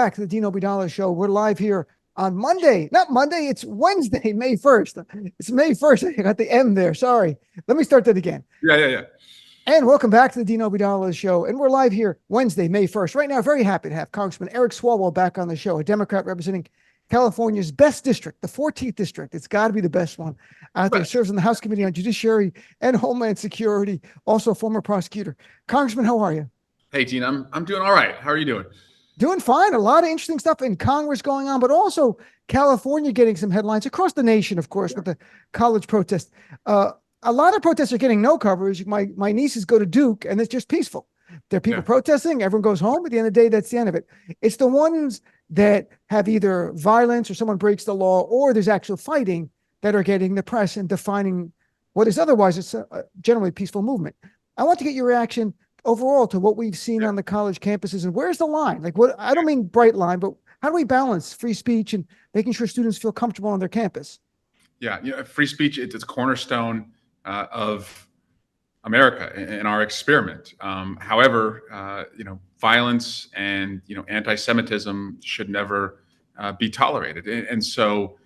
back to the Dean Obeidallah Show. We're live here on Monday. Not Monday, it's Wednesday, May 1st. It's May 1st. I got the M there. Sorry. Let me start that again. Yeah. And welcome back to the Dean Obeidallah Show. And we're live here Wednesday, May 1st. Right now, very happy to have Congressman Eric Swalwell back on the show, a Democrat representing California's best district, the 14th district. It's got to be the best one out there. Serves on the House Committee on Judiciary and Homeland Security, also a former prosecutor. Congressman, how are you? Hey, Dean, I'm doing all right. How are you doing? Doing fine. A lot of interesting stuff in Congress going on, but also California getting some headlines across the nation, of course, with the college protest. A lot of protests are getting no coverage. My nieces go to Duke, and it's just peaceful. There are people protesting. Everyone goes home. At the end of the day, that's the end of it. It's the ones that have either violence or someone breaks the law or there's actual fighting that are getting the press and defining what is otherwise it's a generally peaceful movement. I want to get your reaction overall to what we've seen on the college campuses, and where's the line? Like, what? I don't mean bright line, but how do we balance free speech and making sure students feel comfortable on their campus? Yeah, free speech, it's a cornerstone of America in our experiment. However, violence and anti-Semitism should never be tolerated. And so,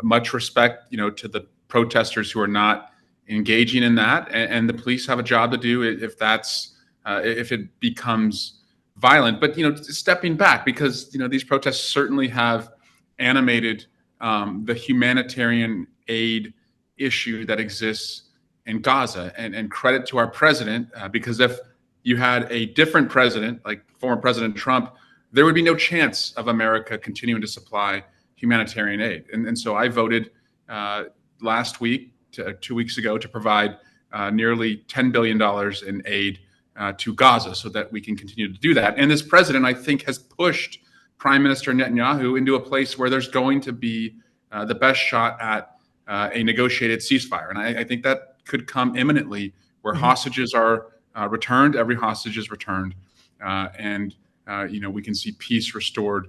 much respect, to the protesters who are not engaging in that, and the police have a job to do if it becomes violent. But stepping back, because these protests certainly have animated the humanitarian aid issue that exists in Gaza, and credit to our president, because if you had a different president, like former President Trump, there would be no chance of America continuing to supply humanitarian aid. And so I voted last week, 2 weeks ago, to provide nearly $10 billion in aid to Gaza so that we can continue to do that. And this president, I think, has pushed Prime Minister Netanyahu into a place where there's going to be the best shot at a negotiated ceasefire. And I think that could come imminently, where hostages are returned, every hostage is returned, and we can see peace restored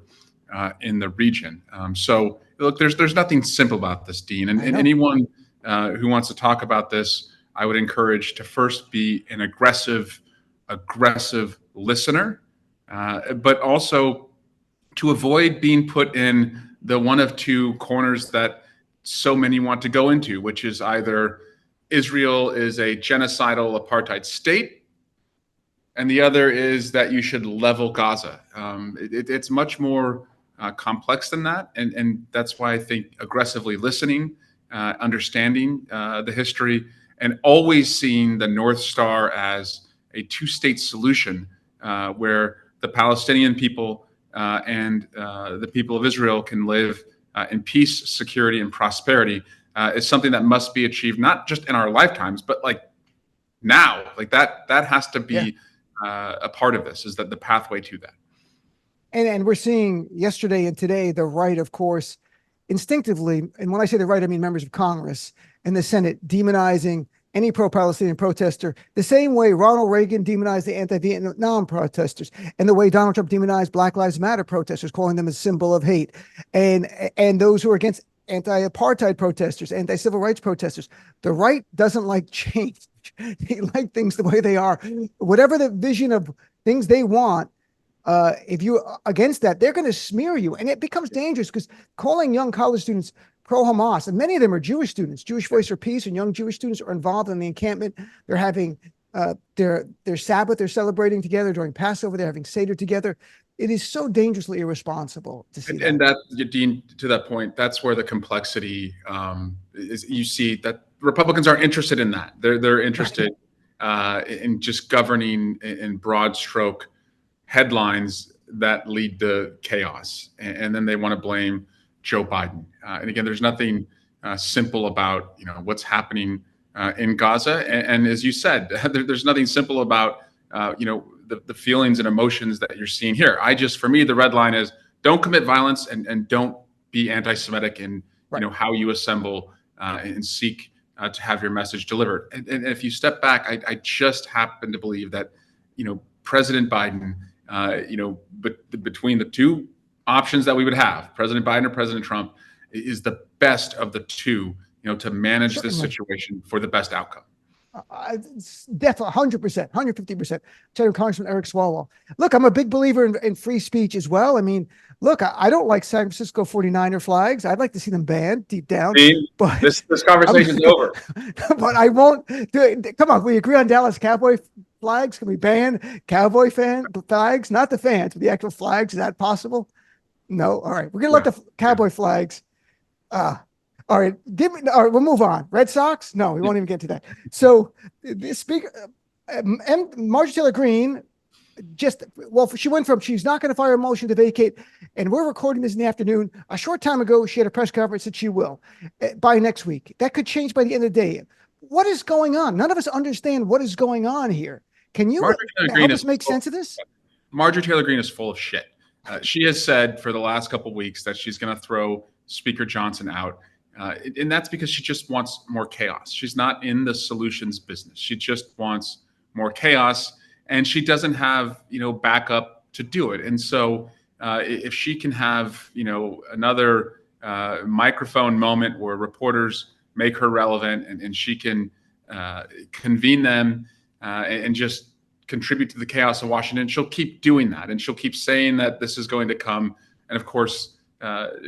in the region. So look, there's nothing simple about this, Dean, and anyone who wants to talk about this, I would encourage to first be an aggressive listener, but also to avoid being put in the one of two corners that so many want to go into, which is either Israel is a genocidal apartheid state, and the other is that you should level Gaza. It's much more complex than that, and that's why I think aggressively listening, understanding the history, and always seeing the North Star as a two-state solution where the Palestinian people and the people of Israel can live in peace, security, and prosperity is something that must be achieved not just in our lifetimes, but like now. Like that has to be a part of this, is that the pathway to that. And we're seeing yesterday and today the right, of course, instinctively, and when I say the right, I mean members of Congress and the Senate, demonizing any pro-Palestinian protester the same way Ronald Reagan demonized the anti-Vietnam protesters, and the way Donald Trump demonized Black Lives Matter protesters, calling them a symbol of hate, and those who are against anti-apartheid protesters, anti-civil rights protesters. The right doesn't like change. They like things the way they are. Whatever the vision of things they want, if you're against that, they're going to smear you. And it becomes dangerous, because calling young college students pro-Hamas, and many of them are Jewish students, Jewish Voice for Peace, and young Jewish students are involved in the encampment. They're having their Sabbath, they're celebrating together during Passover, they're having Seder together. It is so dangerously irresponsible to see and that, Dean, to that point, that's where the complexity is. You see that Republicans aren't interested in that. They're interested in just governing in broad stroke headlines that lead to chaos, and then they want to blame Joe Biden. And again, there's nothing simple about what's happening in Gaza, and as you said, there's nothing simple about the feelings and emotions that you're seeing here. For me, the red line is don't commit violence, and don't be anti-Semitic in how you assemble and seek to have your message delivered. And if you step back, I just happen to believe that President Biden, but between the two options that we would have, President Biden or President Trump, is the best of the two, to manage this situation for the best outcome. It's definitely 100%, 150%. Tell you, Congressman Eric Swalwell. Look, I'm a big believer in free speech as well. I mean, look, I don't like San Francisco 49er flags. I'd like to see them banned deep down, See, but this conversation's over. but I won't do it. Come on, we agree on Dallas Cowboy flags. Can we ban Cowboy fan flags? Not the fans, but the actual flags. Is that possible? No. All right, we're gonna let the Cowboy flags. All right, all right, we'll move on. Red Sox? No, we won't even get to that. So, the speaker, Marjorie Taylor Greene, she went from she's not going to fire a motion to vacate, and we're recording this in the afternoon. A short time ago, she had a press conference that she will by next week. That could change by the end of the day. What is going on? None of us understand what is going on here. Can you help us make sense of this? Marjorie Taylor Greene is full of shit. She has said for the last couple of weeks that she's going to throw Speaker Johnson out. And that's because she just wants more chaos. She's not in the solutions business. She just wants more chaos, and she doesn't have, backup to do it. And so if she can have, another microphone moment where reporters make her relevant and she can convene them and just contribute to the chaos of Washington, she'll keep doing that. And she'll keep saying that this is going to come. And of course,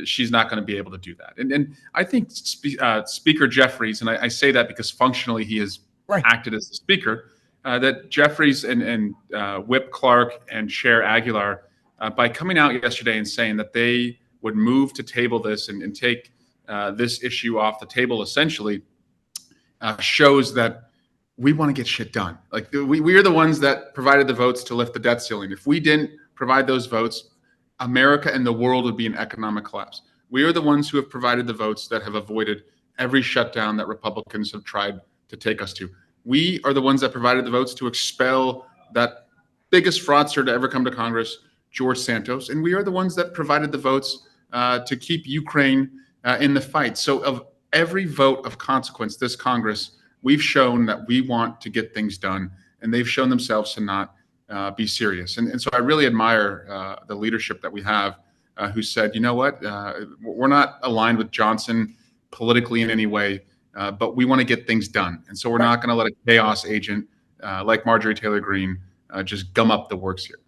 she's not going to be able to do that. And I think Speaker Jeffries, and I say that because functionally he has acted as the speaker, that Jeffries and Whip Clark and Chair Aguilar, by coming out yesterday and saying that they would move to table this and take this issue off the table, essentially shows that we want to get shit done. Like we are the ones that provided the votes to lift the debt ceiling. If we didn't provide those votes, America and the world would be in economic collapse. We are the ones who have provided the votes that have avoided every shutdown that Republicans have tried to take us to. We are the ones that provided the votes to expel that biggest fraudster to ever come to Congress, George Santos. And we are the ones that provided the votes to keep Ukraine in the fight. So of every vote of consequence, this Congress, we've shown that we want to get things done, and they've shown themselves to not be serious. And so I really admire the leadership that we have who said, you know what, we're not aligned with Johnson politically in any way, but we want to get things done. And so we're not going to let a chaos agent like Marjorie Taylor Greene just gum up the works here.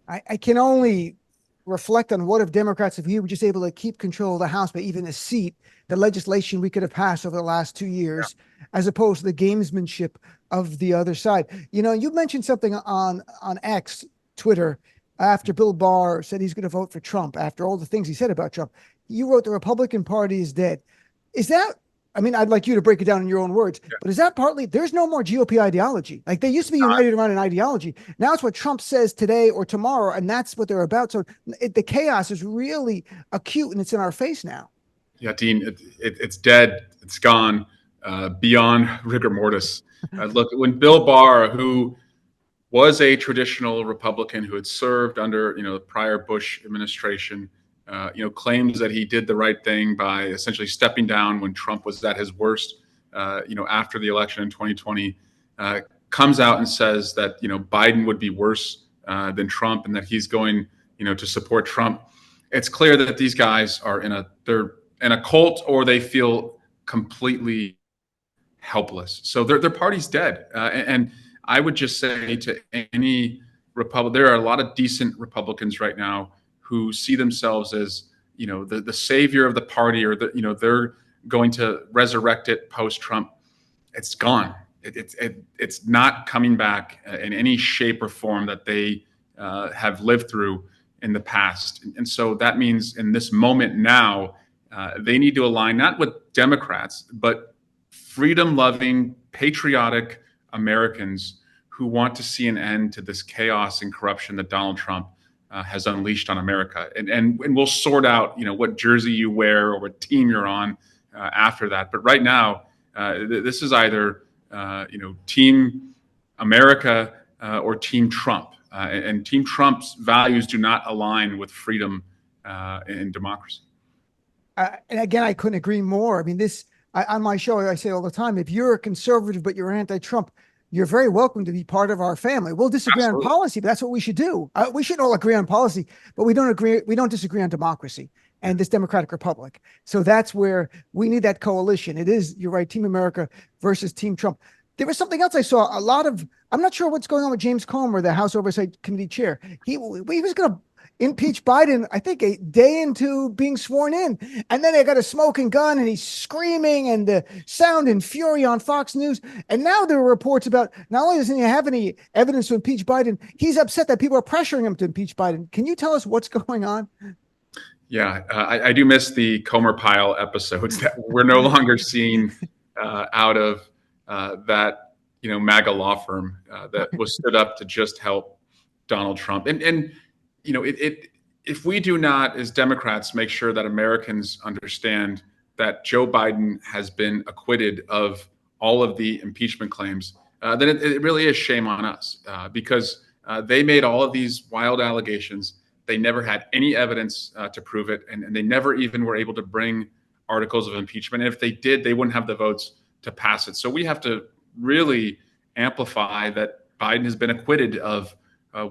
I can only reflect on what if Democrats, if we were just able to keep control of the House by even a seat, the legislation we could have passed over the last 2 years, as opposed to the gamesmanship of the other side. You mentioned something on X, Twitter, after Bill Barr said he's going to vote for Trump, after all the things he said about Trump. You wrote the Republican Party is dead. Is that, I'd like you to break it down in your own words, but is that partly, there's no more GOP ideology. Like they used to be united around an ideology. Now it's what Trump says today or tomorrow, and that's what they're about. So the chaos is really acute, and it's in our face now. Yeah, Dean, it's dead. It's gone beyond rigor mortis. Look, when Bill Barr, who was a traditional Republican who had served under, the prior Bush administration, claims that he did the right thing by essentially stepping down when Trump was at his worst, after the election in 2020, comes out and says that, Biden would be worse than Trump and that he's going, to support Trump. It's clear that these guys are they're in a cult, or they feel completely helpless. So their party's dead. And I would just say to any Republican, there are a lot of decent Republicans right now who see themselves as, the savior of the party, or they're going to resurrect it post-Trump. It's gone. It's not coming back in any shape or form that they have lived through in the past. And so that means in this moment now, they need to align not with Democrats, but freedom-loving, patriotic Americans who want to see an end to this chaos and corruption that Donald Trump has unleashed on America. And we'll sort out, what jersey you wear or what team you're on after that. But right now, this is either, Team America or Team Trump. And Team Trump's values do not align with freedom and democracy. And again, I couldn't agree more. On my show, I say all the time, if you're a conservative but you're anti-Trump, you're very welcome to be part of our family. We'll disagree on policy, but that's what we should do. We shouldn't all agree on policy, but we don't disagree on democracy and this democratic republic. So that's where we need that coalition. It is, you're right, Team America versus Team Trump. There was something else I saw. I'm not sure what's going on with James Comer, the House Oversight Committee chair. He was going to impeach Biden, I think, a day into being sworn in. And then they got a smoking gun and he's screaming and the sound and fury on Fox News. And now there are reports about not only doesn't he have any evidence to impeach Biden, he's upset that people are pressuring him to impeach Biden. Can you tell us what's going on? Yeah, I do miss the Comer Pile episodes that we're no longer seeing out of that, MAGA law firm that was stood up to just help Donald Trump. And if we do not, as Democrats, make sure that Americans understand that Joe Biden has been acquitted of all of the impeachment claims, then it really is shame on us because they made all of these wild allegations. They never had any evidence to prove it, and they never even were able to bring articles of impeachment. And if they did, they wouldn't have the votes to pass it. So we have to really amplify that Biden has been acquitted of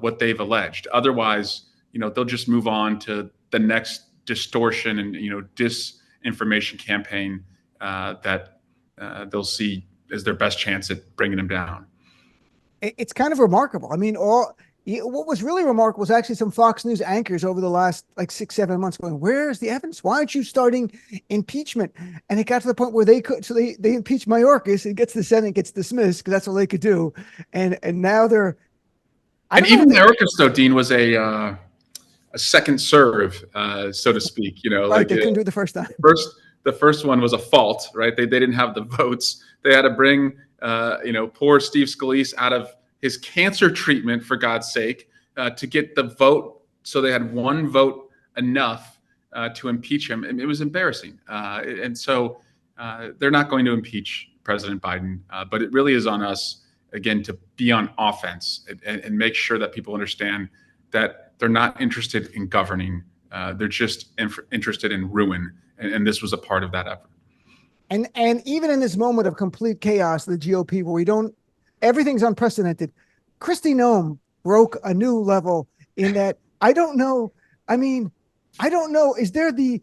what they've alleged. Otherwise, they'll just move on to the next distortion and disinformation campaign that they'll see as their best chance at bringing him down. It's kind of remarkable. I mean, what was really remarkable was actually some Fox News anchors over the last 6-7 months going, where's the evidence? Why aren't you starting impeachment? And it got to the point where they impeached Mayorkas. It gets to the Senate, gets dismissed because that's all they could do. And now they're. And even Mayorkas, though, Dean, was a second serve, so to speak. Right, they couldn't do it the first time. The first one was a fault, right? They didn't have the votes. They had to bring, poor Steve Scalise out of his cancer treatment, for God's sake, to get the vote. So they had one vote enough to impeach him. And it was embarrassing. And so they're not going to impeach President Biden. But it really is on us, again, to be on offense and make sure that people understand that they're not interested in governing. They're just interested in ruin. And this was a part of that effort. And even in this moment of complete chaos, the GOP, where everything's unprecedented, Kristi Noem broke a new level in that I don't know. Is there the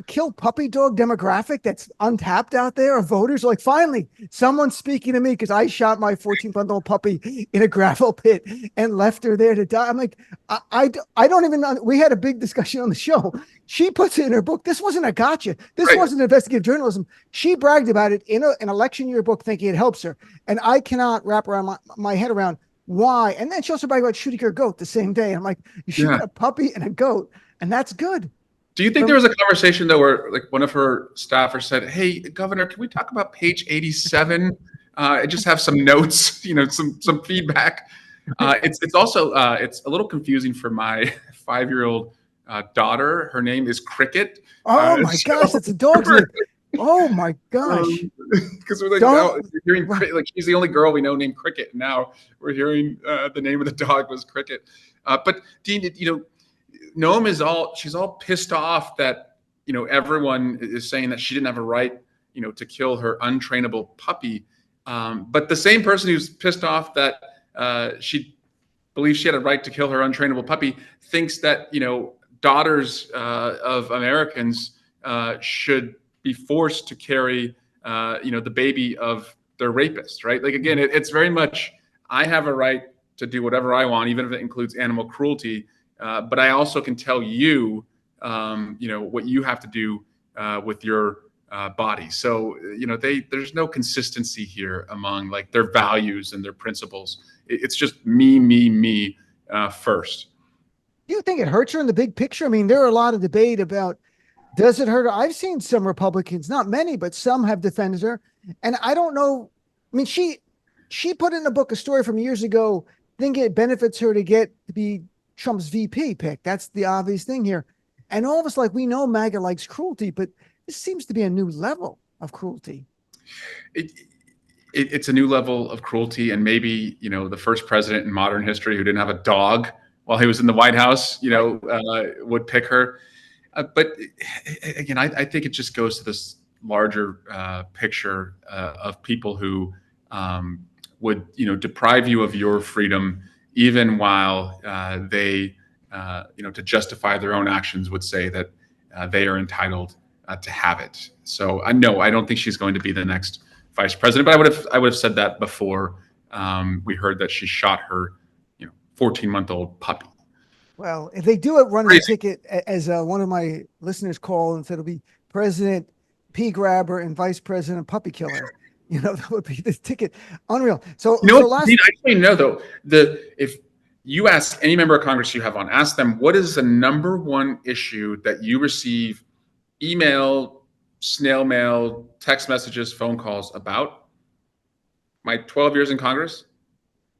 kill puppy dog demographic that's untapped out there of voters? Like, finally, someone's speaking to me because I shot my 14-month-old puppy in a gravel pit and left her there to die. I'm like, I don't even know. We had a big discussion on the show. She puts it in her book. This wasn't a gotcha. This wasn't investigative journalism. She bragged about it in an election year book, thinking it helps her. And I cannot wrap around my head around why. And then she also bragged about shooting her goat the same day. I'm like, you shoot a puppy and a goat, and that's good. Do you think there was a conversation, though, where one of her staffers said, "Hey, Governor, can we talk about page 87? I just have some notes, some feedback." It's also it's a little confusing for my 5-year-old daughter. Her name is Cricket. Oh my gosh, that's a dog's name. Oh my gosh! Because we're now hearing she's the only girl we know named Cricket. And now we're hearing the name of the dog was Cricket. But Dean, Noem she's all pissed off that everyone is saying that she didn't have a right to kill her untrainable puppy, but the same person who's pissed off that she believes she had a right to kill her untrainable puppy thinks that daughters of Americans should be forced to carry the baby of their rapist, right? Like, again, it's very much I have a right to do whatever I want, even if it includes animal cruelty. But I also can tell you, what you have to do with your body. So, there's no consistency here among their values and their principles. It's just me first. Do you think it hurts her in the big picture? I mean, there are a lot of debate about, does it hurt her? I've seen some Republicans, not many, but some have defended her. And I don't know. I mean, she put in a book a story from years ago, thinking it benefits her to be Trump's VP pick. That's the obvious thing here. And all of us, we know MAGA likes cruelty, but this seems to be a new level of cruelty. It's a new level of cruelty. And maybe, the first president in modern history who didn't have a dog while he was in the White House, would pick her. But again, I think it just goes to this larger picture of people who would, deprive you of your freedom, even while they, to justify their own actions, would say that they are entitled to have it. So no, I don't think she's going to be the next vice president. But I would have said that before we heard that she shot her 14-month-old puppy. Well, if they do it, run the Crazy. ticket, as one of my listeners called and said, it'll be President P Grabber and Vice President Puppy Killer. That would be the ticket. Unreal. So, Dean, I actually know though, if you ask any member of Congress you have on, ask them what is the number one issue that you receive email, snail mail, text messages, phone calls about. My 12 years in Congress,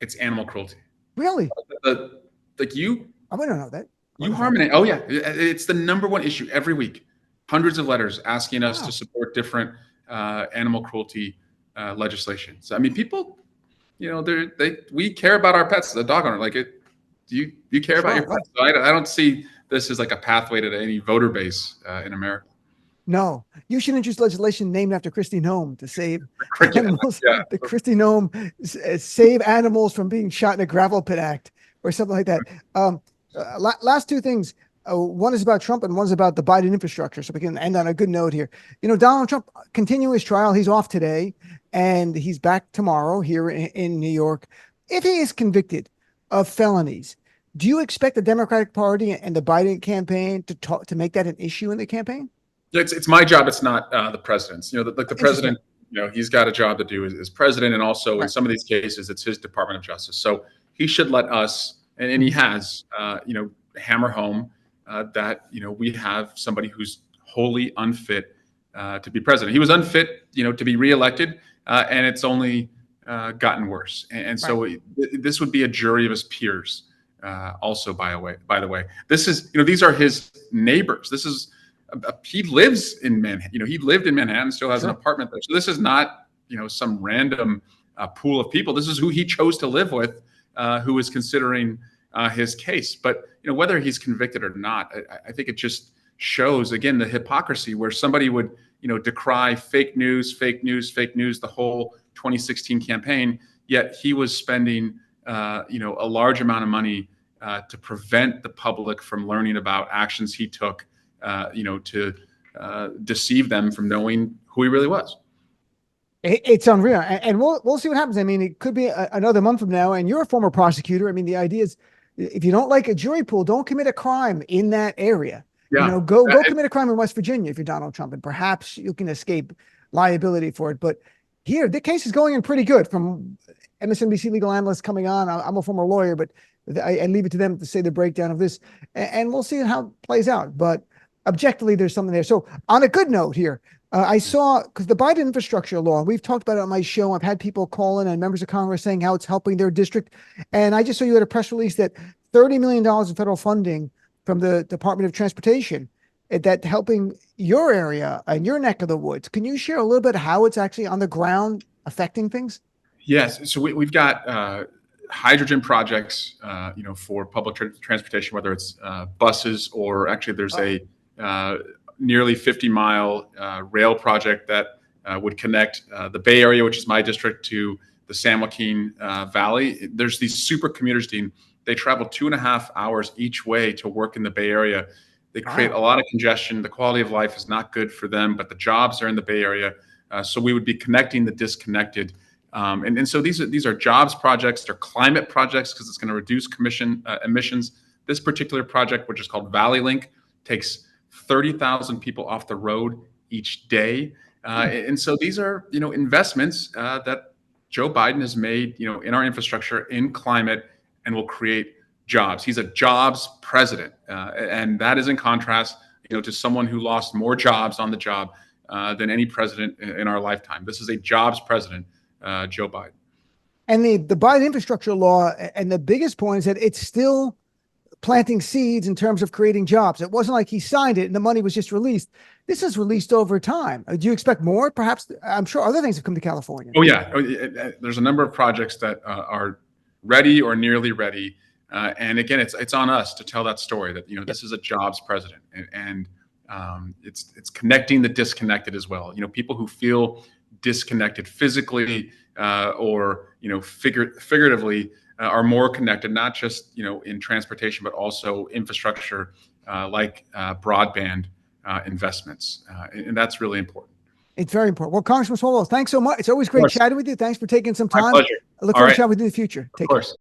it's animal cruelty. Really? You. I don't know that. You harm it. Oh yeah, it's the number one issue every week. Hundreds of letters asking us to support different animal cruelty legislation. So I mean, people, we care about our pets. The dog owner, like it. Do you care about your pets? So I don't see this as like a pathway to any voter base in America. No, you should introduce legislation named after Kristi Noem to save animals. Yeah. The Kristi Noem Save Animals from Being Shot in a Gravel Pit Act or something like that. Last two things. One is about Trump and one is about the Biden infrastructure. So we can end on a good note here. Donald Trump continuing his trial. He's off today and he's back tomorrow here in New York. If he is convicted of felonies, do you expect the Democratic Party and the Biden campaign to make that an issue in the campaign? It's my job. It's not the president's. The president, he's got a job to do as president. And also in some of these cases, it's his Department of Justice. So he should let us, and he has, hammer home that, we have somebody who's wholly unfit to be president. He was unfit, to be reelected, and it's only gotten worse. And so this would be a jury of his peers. Also, by the way, this is, these are his neighbors. This is, he lives in Manhattan. He lived in Manhattan, still has an apartment there. So this is not, some random pool of people. This is who he chose to live with, who is considering his case. But whether he's convicted or not, I think it just shows again the hypocrisy where somebody would decry fake news the whole 2016 campaign, yet he was spending a large amount of money to prevent the public from learning about actions he took to deceive them from knowing who he really was. It's unreal, and we'll see what happens. I mean, it could be another month from now, and you're a former prosecutor. I mean, the idea is, if you don't like a jury pool, don't commit a crime in that area. Yeah. Go commit a crime in West Virginia if you're Donald Trump, and perhaps you can escape liability for it. But here, the case is going in pretty good. From MSNBC legal analysts coming on, I'm a former lawyer, but I leave it to them to say the breakdown of this, and we'll see how it plays out. But objectively, there's something there. So on a good note here, I saw, because the Biden infrastructure law, we've talked about it on my show. I've had people call in and members of Congress saying how it's helping their district. And I just saw you had a press release that $30 million in federal funding from the Department of Transportation that helping your area and your neck of the woods. Can you share a little bit how it's actually on the ground affecting things? Yes. So we've got hydrogen projects, for public transportation, whether it's buses or actually there's a nearly 50-mile rail project that would connect the Bay Area, which is my district, to the San Joaquin Valley. There's these super commuters, Dean. They travel 2.5 hours each way to work in the Bay Area. They create a lot of congestion. The quality of life is not good for them, but the jobs are in the Bay Area. So we would be connecting the disconnected. And so these are jobs projects. They're climate projects because it's going to reduce emissions. This particular project, which is called Valley Link, takes 30,000 people off the road each day. And so these are, investments that Joe Biden has made, in our infrastructure, in climate, and will create jobs. He's a jobs president. And that is in contrast, to someone who lost more jobs on the job than any president in our lifetime. This is a jobs president, Joe Biden. And the Biden infrastructure law, and the biggest point is that it's still planting seeds in terms of creating jobs. It wasn't like he signed it and the money was just released. This is released over time. Do you expect more? Perhaps, I'm sure other things have come to California. Oh, yeah. There's a number of projects that are ready or nearly ready. And again, it's on us to tell that story that, this is a jobs president, and it's connecting the disconnected as well. People who feel disconnected physically or, figuratively are more connected, not just, in transportation, but also infrastructure like broadband investments. And that's really important. It's very important. Well, Congressman Swalwell, thanks so much. It's always great chatting with you. Thanks for taking some My time. pleasure. I look All forward to right. chatting with you in the future. Of Take care. course.